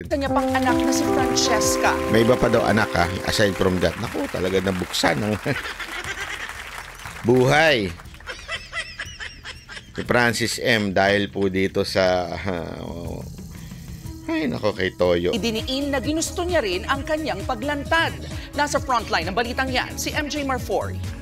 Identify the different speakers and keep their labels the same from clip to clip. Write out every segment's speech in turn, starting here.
Speaker 1: Kanya pang anak na si Francesca.
Speaker 2: May iba pa daw anak ha, aside from that. Naku, talaga nabuksan ng buhay. Si Francis M. dahil po dito sa... ay, nako kay Toyo.
Speaker 1: Idiniin na ginusto niya rin ang kanyang paglantad. Nasa frontline ng balitang yan, si MJ Marfori.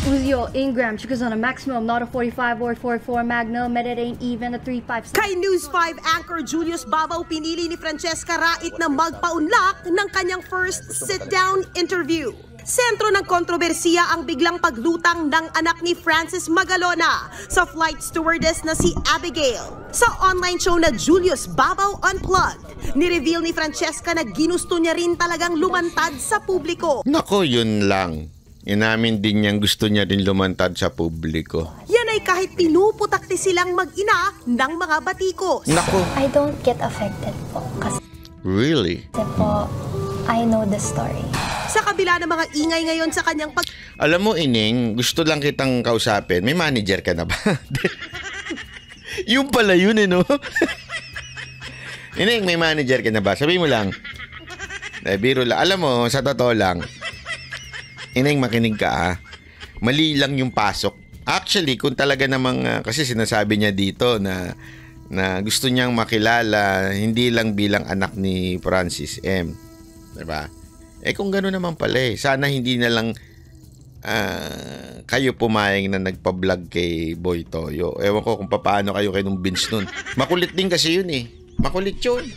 Speaker 3: Julio Ingram, she goes on a maximum, not a 45 or 44 Magnum, it ain't even a 3.5.
Speaker 4: Kay News 5 anchor Julius Babaw, pinili ni Francesca Rait na magpaunlak ng kanyang first sit-down interview. Sentro ng kontrobersiya ang biglang paglutang ng anak ni Francis Magalona sa flight stewardess na si Abigail. Sa online show na Julius Babaw Unplugged, nireveal ni Francesca na ginusto niya rin talagang lumantad sa publiko.
Speaker 2: Nako, yun lang. Inamin din niyang gusto niya din lumantad sa publiko.
Speaker 4: Yan ay kahit pinuputakti silang mag-ina ng mga batikos.
Speaker 2: Nako.
Speaker 5: I don't get affected po kasi
Speaker 2: Really?
Speaker 5: po, I know the story.
Speaker 4: Sa kabila ng mga ingay ngayon sa kanyang
Speaker 2: Alam mo, Ining, gusto lang kitang kausapin. May manager ka na ba? Yung pala yun no? Ining, may manager ka na ba? Sabi mo lang. Biro lang. Alam mo, sa totoo lang, Ining, makinig ka ha. Mali lang yung pasok. Actually, kung talaga namang, kasi sinasabi niya dito na gusto niyang makilala hindi lang bilang anak ni Francis M. Diba? Kung gano'n naman pala sana hindi na lang kayo pumayag na nagpa-vlog kay Boy Toyo. Ewan ko kung paano kayo kay nung Vince nun. Makulit din kasi yun Makulit yun.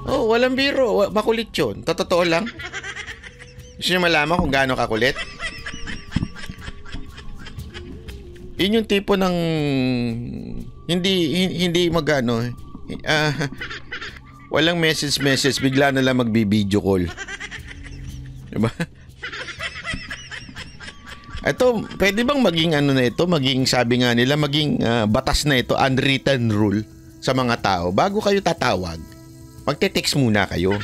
Speaker 2: Oh, walang biro. Makulit yun. Totoo lang. Gusto niyo malaman kung gaano kakulit? Yun yung tipo ng hindi magano walang message bigla na lang magbi-video call. Diba? Ito, pwede bang maging maging sabi nga nila, maging batas na ito, unwritten rule sa mga tao. Bago kayo tatawag, magte-text muna kayo.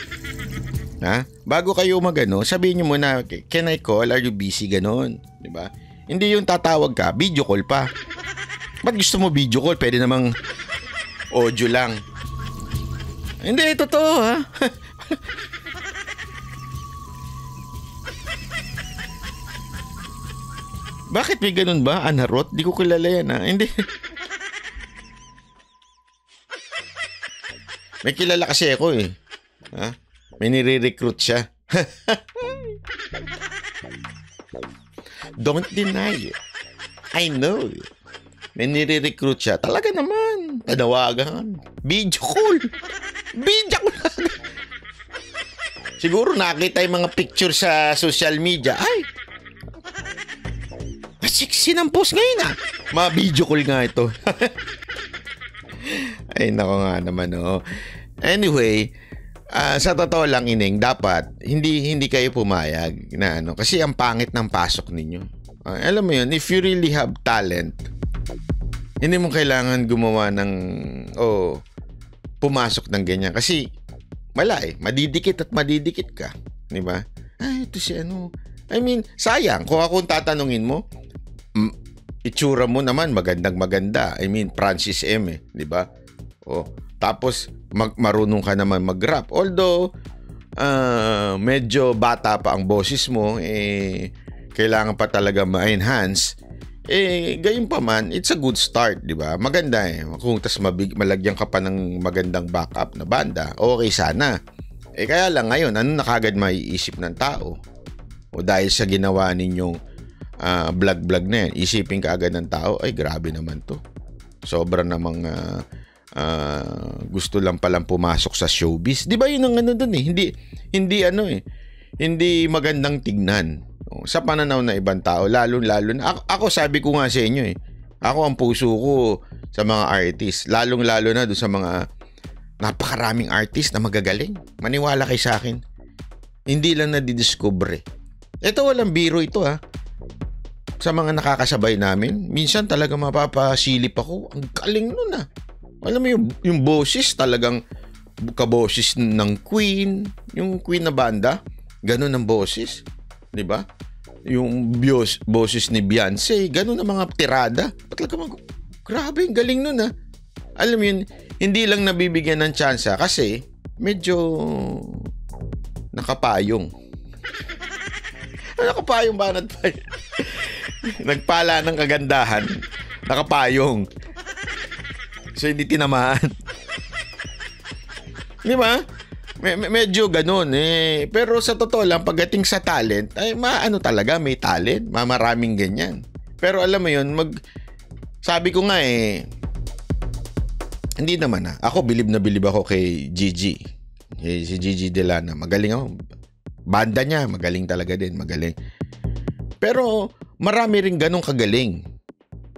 Speaker 2: Ha? Bago kayo sabihin niyo muna, can I call? Are you busy? Ganon. Diba? Hindi yung tatawag ka, video call pa. Ba't gusto mo video call? Pwede namang audio lang. Hindi, totoo ha. Bakit may ganun ba? Anharot? Di ko kilala yan ha. Hindi. May kilala kasi ako Ha? May nire-recruit siya. Don't deny it. I know it. May nire-recruit siya. Talaga naman. Tanawagan. Video call. Video call. Siguro nakita yung mga picture sa social media. Ay! Sexy ng post ngayon Mga video call nga ito. Ay, nako nga naman Anyway, sa totoo lang Ining, dapat hindi kayo pumayag na kasi ang pangit ng pasok ninyo. Alam mo yun, if you really have talent, hindi mo kailangan gumawa ng pumasok ng ganyan kasi wala madidikit ka, di ba? Ay, ito si I mean, sayang kung ako tatanungin mo, itsura mo naman maganda. I mean, Francis M di ba? Tapos marunong ka naman mag-rap. Although medyo bata pa ang boses mo, kailangan pa talaga ma-enhance. Gayon pa man, it's a good start, di ba? Maganda kung tas malagyan ka pa ng magandang backup na banda, okay sana. Kaya lang ngayon, ano na kagad maiisip ng tao? O dahil sa ginawa ninyong vlog na yan, isipin ka agad ng tao, ay grabe naman to. Sobra namang gusto lang palang pumasok sa showbiz. Di ba yun ang dun hindi magandang tignan. Sa pananaw na ibang tao, lalo na ako sabi ko nga sa inyo ako ang puso ko sa mga artist, lalo na doon sa mga napakaraming artist na magagaling. Maniwala kay sa akin, hindi lang nadidiscover ito walang biro ito sa mga nakakasabay namin, minsan talaga mapapasilip ako, ang galing nun alam mo yung boses talagang kaboses ng Queen, yung Queen na banda, ganun ang boses. Diba? Yung boses ni Beyonce, ganun ang mga tirada. Grabe, galing nun alam mo yun, hindi lang nabibigyan ng tsansa kasi medyo nakapayong. Nakapayong banat pa. Nagpala ng kagandahan, nakapayong. So hindi tinamaan. Di ba? Medyo ganun eh. Pero sa totoo lang, pagdating sa talent, ay maano talaga, may talent. Maraming ganyan. Pero alam mo yun, sabi ko nga eh, hindi naman ako bilib na bilib ako kay Gigi. Si Gigi Delana. Magaling ako. Banda niya, magaling talaga din. Magaling. Pero marami rin ganong kagaling.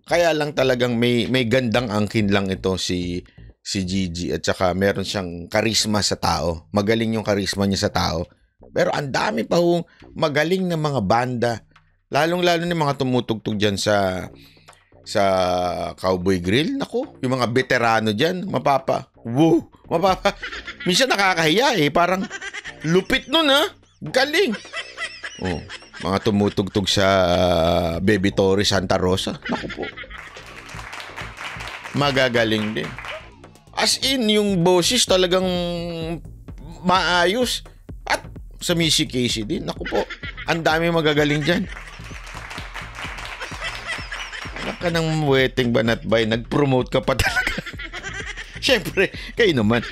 Speaker 2: Kaya lang talagang may gandang angkin lang ito si Gigi at saka meron siyang karisma sa tao. Magaling yung karisma niya sa tao. Pero ang dami pa hong magaling na mga banda. Lalong-lalo na mga tumutugtog dyan sa Cowboy Grill. Naku, yung mga veterano dyan, mapapa. Minsan nakakahiya eh. Parang lupit nun ha. Galing. Oh, mga tumutugtog sa Baby Torre Santa Rosa. Naku po. Magagaling din. As in, yung boses talagang maayos. At sa Missy Casey din. Naku po. Ang dami magagaling dyan. Anak ka ng wedding banat-bay. Nag-promote ka pa talaga. Siyempre, kayo naman.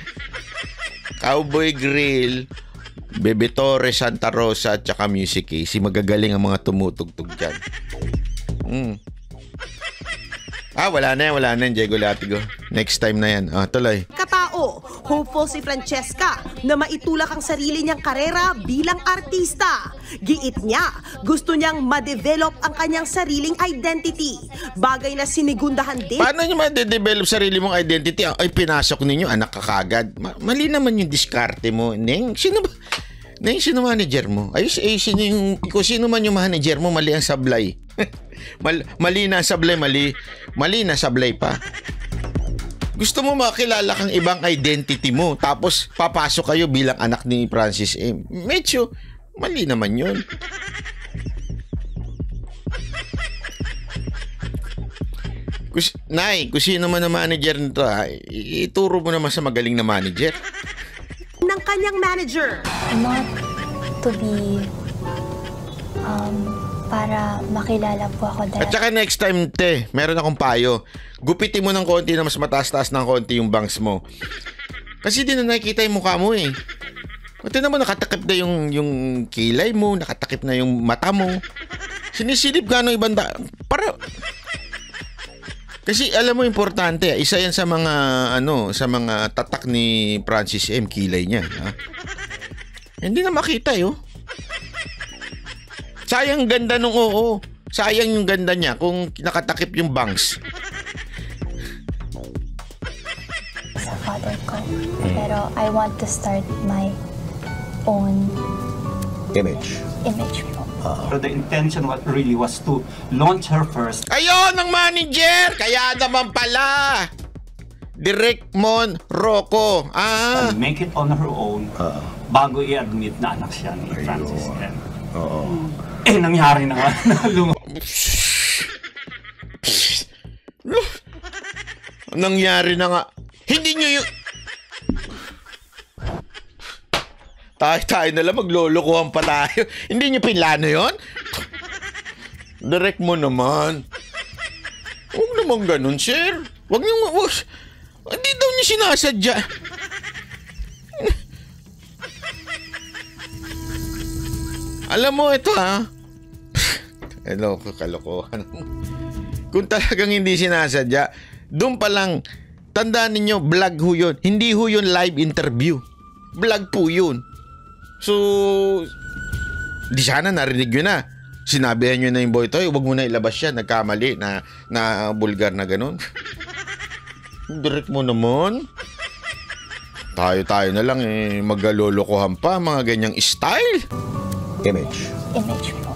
Speaker 2: Cowboy Grill, Baby Torre, Santa Rosa, at saka Music Casey. Magagaling ang mga tumutugtog dyan. Wala na yan, Diego Latigo. Next time na yan. Tuloy.
Speaker 4: Katao, hopeful si Francesca na maitulak ang sarili niyang karera bilang artista. Giit niya, gusto niyang ma-develop ang kanyang sariling identity. Bagay na sinigundahan din.
Speaker 2: Paano niyo ma-develop sarili mong identity? Ay, pinasok ninyo, anak ka kagad. Mali naman yung diskarte mo. Neng, sino ba? Neng, sino manager mo? Kung sino man yung manager mo, mali ang sablay. Mali na sablay, mali na sablay pa. Gusto mo makilala kang ibang identity mo, tapos papasok kayo bilang anak ni Francis M. Medyo mali naman yun. Kung sino man ang manager nito, ituro mo naman sa magaling na manager.
Speaker 4: Ng kanyang manager.
Speaker 5: Not to be para makilala po ako dahil.
Speaker 2: At saka next time, meron akong payo. Gupitin mo ng konti na mas mataas-taas ng konti yung bangs mo. Kasi di na nakikita yung mukha mo eh. Pati naman nakatakip na yung kilay mo, nakatakip na yung mata mo. Sinisilip ka ng ibang para. Kasi alam mo, importante, isa yan sa mga tatak ni Francis M. Kilay niya. Ha? Hindi na makita yun. Sayang ganda nung sayang yung ganda niya kung nakatakip yung bangs.
Speaker 5: Sa father ko. Pero I want to start my own image po.
Speaker 6: So the intention really was to launch her first.
Speaker 2: Ayun, ang manager! Kaya naman pala! Direk Mon Rocco.
Speaker 6: And make it on her own bago i-admit na anak siya ni Francis M. Nangyari na nga.
Speaker 2: Nangyari na nga. Hindi nyo yung... Tayo na lang, maglolokohan pa tayo. Hindi nyo pinlano yun? Direct mo naman. Huwag naman ganun, sir. Huwag nyo... Hindi daw nyo sinasadya. Alam mo, ito Hello, kalokohan. Kung talagang hindi sinasadya, doon pa lang, tandaan ninyo, vlog ho yun. Hindi ho yun live interview. Vlog po yun. So, di sana narinig nyo na. Sinabihan nyo na yung boy toy, huwag mo na ilabas siya, nagkamali na bulgar na ganun. Direct mo naman. Tayo na lang magalolokohan pa, mga ganyang style.
Speaker 5: Image po.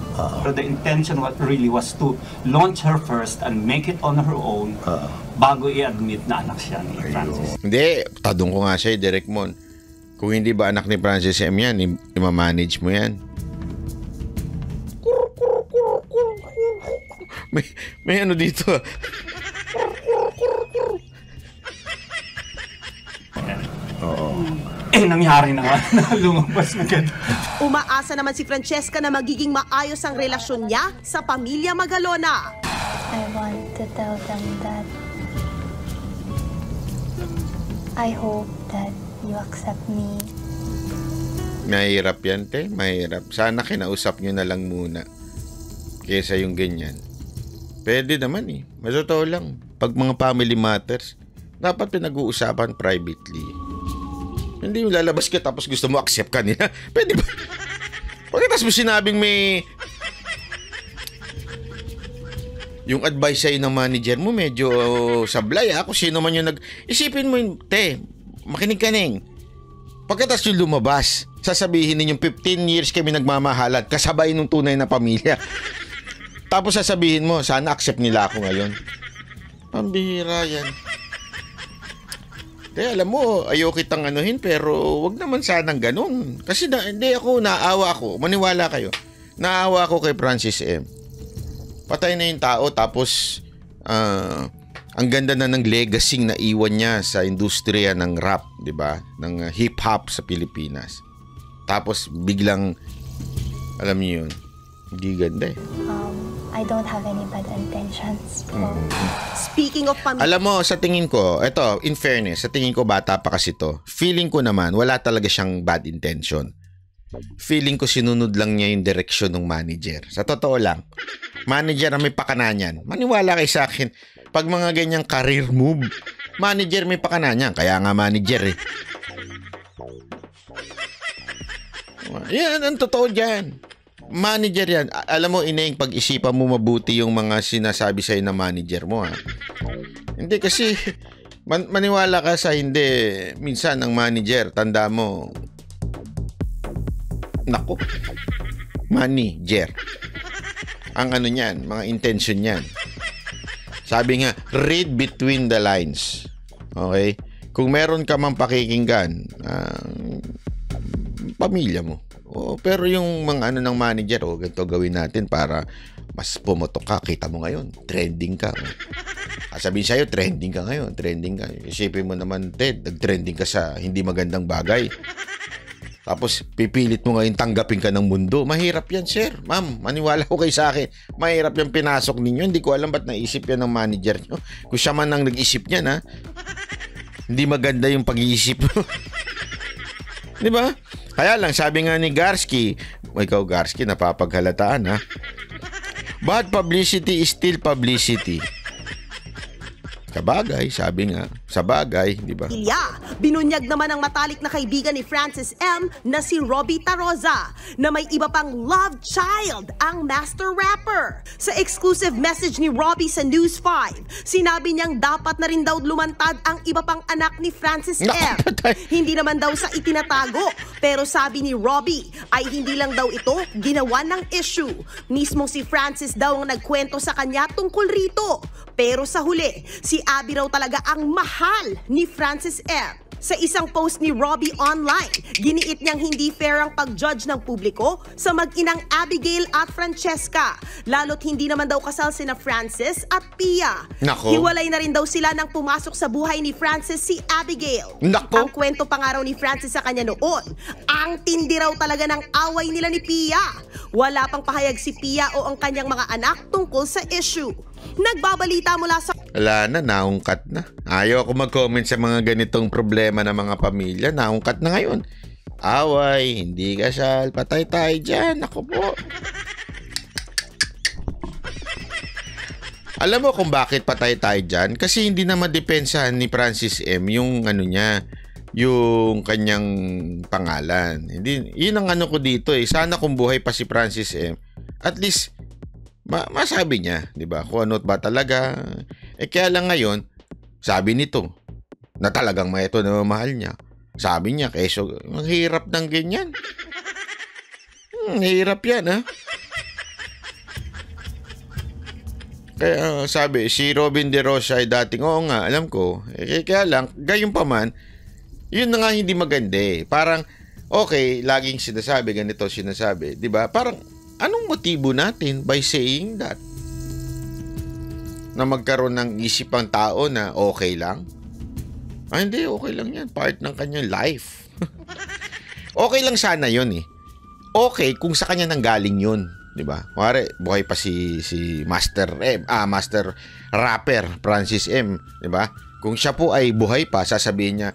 Speaker 6: So the intention really was to launch her first and make it on her own bago i-admit na anak siya ni Francis.
Speaker 2: Hindi, tadong ko nga siya, Direct Mon. Kung hindi ba anak ni Francis M yan, i-manage mo yan. May ano dito.
Speaker 6: Nangyari na nga na lumabas na gano'n.
Speaker 4: Umaasa naman si Francesca na magiging maayos ang relasyon niya sa pamilya Magalona.
Speaker 5: I want to tell them that I hope that you accept me.
Speaker 2: Mahirap yan, te. Mahirap. Sana kinausap nyo na lang muna. Kesa yung ganyan. Pwede naman eh. Masotoo lang. Pag mga family matters, dapat pinag-uusapan privately. Hindi yung lalabas ka tapos gusto mo accept ka nila. Pwede ba? Pagkatapos mo sinabing may... Yung advice sa'yo ng manager mo medyo sablay. Kung sino man yung Isipin mo yun, te, makinig ka ning. Pagkatapos yung lumabas, sasabihin ninyong 15 years kami nagmamahalan, kasabay nung tunay na pamilya. Tapos sasabihin mo, sana accept nila ako ngayon. Pambihira yan. Kaya alam mo, ayaw kitang anuhin pero wag naman sanang ganun. Kasi hindi ako, naawa ako. Maniwala kayo. Naawa ako kay Francis M. Patay na yung tao tapos ang ganda na ng legacy na iwan niya sa industriya ng rap, di ba? Ng hip-hop sa Pilipinas. Tapos biglang, alam niyo yun, hindi ganda eh.
Speaker 5: I don't have any bad intentions.
Speaker 4: Speaking of pamilya...
Speaker 2: Alam mo, sa tingin ko, eto, in fairness, sa tingin ko bata pa kasi to, feeling ko naman, wala talaga siyang bad intention. Feeling ko sinunod lang niya yung direksyon ng manager. Sa totoo lang, manager ang may pakana niyan. Maniwala kayo sa akin, pag mga ganyang career move, manager may pakana niyan. Kaya nga manager eh. Yan, ang totoo dyan. Manager yan. Alam mo, Ineng, pag-isipan mo mabuti yung mga sinasabi sa'yo na manager mo, ha? Hindi kasi, maniwala ka sa hindi. Minsan, ang manager, tanda mo, nako, manager. Ang ano niyan, mga intention niyan. Sabi nga, read between the lines. Okay? Kung meron ka mang pakikinggan, pamilya mo. Pero yung mga ano ng manager, ganito gawin natin para mas pumotok ka. Kita mo ngayon, trending ka. Sabihin sa'yo, trending ka ngayon, trending ka. Isipin mo naman, Ted, nag-trending ka sa hindi magandang bagay. Tapos, pipilit mo ngayon tanggapin ka ng mundo. Mahirap yan, sir. Ma'am, maniwala ko kayo sa akin. Mahirap yung pinasok ninyo. Hindi ko alam ba't naisip yan ng manager nyo. Kung siya man ang nag-isip niyan, ha? Hindi maganda yung pag-iisip. Di ba? Kaya lang, sabi nga ni Garsky, ikaw Garsky, napapaghalataan, ha? Bad publicity is still publicity. Kabagay, sabi nga. Sa bagay, di ba?
Speaker 4: Binunyag naman ang matalik na kaibigan ni Francis M na si Robbie Taroza na may iba pang love child ang master rapper. Sa exclusive message ni Robbie sa News 5, sinabi niyang dapat na rin daw lumantad ang iba pang anak ni Francis M. Hindi naman daw sa itinatago, pero sabi ni Robbie ay hindi lang daw ito ginawa ng issue. Mismo si Francis daw ang nagkwento sa kanya tungkol rito. Pero sa huli, si Abby raw talaga ang mahal ni Francis M. Sa isang post ni Robbie online, giniit niyang hindi fair ang pag-judge ng publiko sa mag-inang Abigail at Francesca. Lalo't hindi naman daw kasal sina Francis at Pia.
Speaker 2: Nako.
Speaker 4: Hiwalay na rin daw sila nang pumasok sa buhay ni Francis si Abigail.
Speaker 2: Nako.
Speaker 4: Ang kwento pa nga raw ni Francis sa kanya noon, ang tindi raw talaga ng away nila ni Pia. Wala pang pahayag si Pia o ang kanyang mga anak tungkol sa issue. Nagbabalita mula sa...
Speaker 2: Wala na, naungkat na. Ayaw ako mag-comment sa mga ganitong problema ng mga pamilya. Naungkat na ngayon. Away, hindi kasal, patay tayo dyan. Ako po. Alam mo kung bakit patay tayo dyan? Kasi hindi na madepensahan ni Francis M. yung ano niya, yung kanyang pangalan. Hindi, yun ang ano ko dito eh. Sana kung buhay pa si Francis M. At least, masabi niya, di ba? Kung ano ba talaga. Kaya lang ngayon, sabi nito, na talagang may ito na mahal niya. Sabi niya, keso, ang hirap ng ganyan. Hirap yan, ha? Kaya sabi, si Robin De Rosa ay dating, oo nga, alam ko. Kaya lang, gayon pa man, yun na nga hindi maganda eh. Parang, okay, laging sinasabi, ganito sinasabi, di ba? Parang, anong motibo natin by saying that? Na magkaroon ng isip ang tao na okay lang? Hindi, okay lang yan. Part ng kanyang life. Okay lang sana yun eh. Okay kung sa kanya nanggaling yun. Diba? Kuwari, buhay pa si Master Rapper Francis M. Diba? Kung siya po ay buhay pa, sasabihin niya,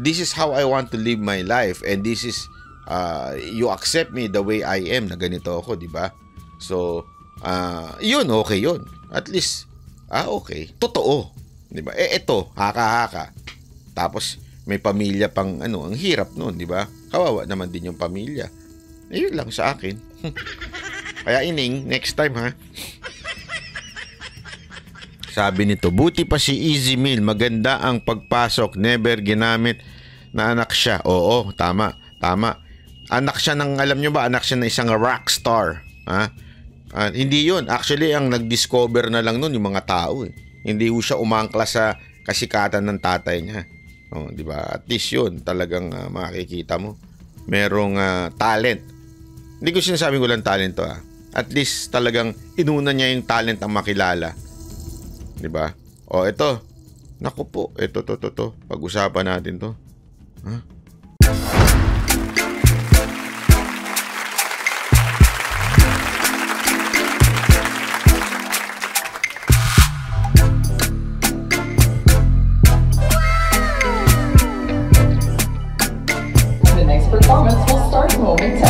Speaker 2: this is how I want to live my life and this is, you accept me the way I am, na ganito ako, diba? So, yun, okay yun. At least, okay. Totoo. Diba? Ito, haka-haka. Tapos, may pamilya pang, ang hirap nun, diba? Kawawa naman din yung pamilya. Yun lang sa akin. Kaya ining, next time ha. Sabi nito, buti pa si Easy Meal, maganda ang pagpasok, never ginamit na anak siya. Oo, tama. Anak siya ng, alam nyo ba, anak siya ng isang rockstar. Ha? Hindi yun. Actually, ang nag-discover na lang nun yung mga tao eh. Hindi siya umangkla sa kasikatan ng tatay niya. Di ba? At least yun, talagang makikita mo. Merong talent. Hindi ko sinasabing walang talent to At least talagang inuna niya yung talent ang makilala. Di ba? Ito. Naku po. Ito. Pag-usapan natin to.
Speaker 7: The next performance will start momentarily.